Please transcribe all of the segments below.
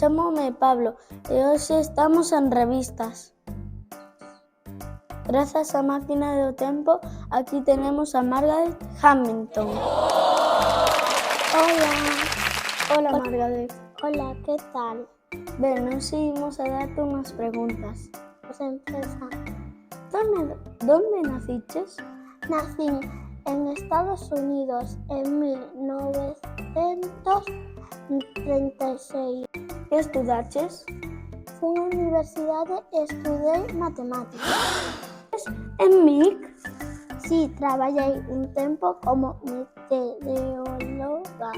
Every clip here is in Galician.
Chámome Pablo e hoxe estamos en revistas. Grazas á máquina do tempo, aquí tenemos a Margaret Hamilton. Hola. Hola, Margaret. Hola, que tal? Ben, nos imos a darte unhas preguntas. Pues empeza. Donde naciches? Nacín en Estados Unidos en 1936. Que estudaches? Fui á universidade e estudei matemáticas. En MIC? Sí, traballei un tempo como meteoróloga.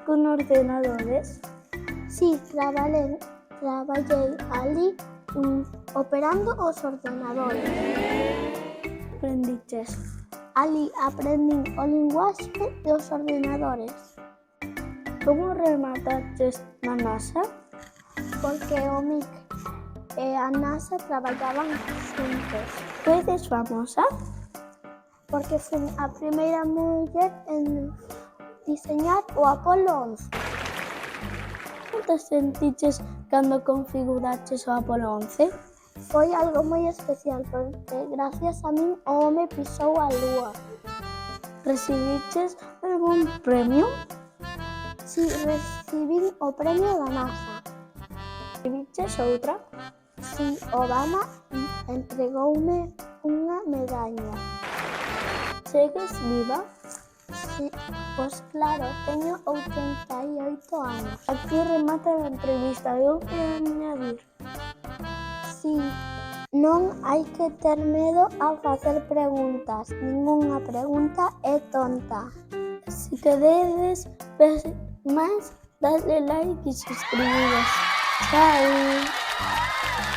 Con ordenadores? Sí, traballei ali operando os ordenadores. Aprendiches? Ali aprendín o linguaxe dos ordenadores. Como remataches na NASA? Porque o MIC e a NASA traballaban xuntos. Eres famosa? Porque fui a primeira muller en diseñar o Apolo 11. Como te sentiches cando configuraches o Apolo 11? Foi algo moi especial porque gracias a min o home pisou a Lúa. Recibiches algún premio? Si, recibín o premio da NASA. Recibiches outra? Si, Obama entregoume unha medalla. Segues viva? Si, pois claro, teño 88 anos. Aquí remata a entrevista. Eu quero añadir. Si, non hai que ter medo a facer preguntas. Ningunha pregunta é tonta. Si queredes ver máis, dadle like e suscribiros. Chao!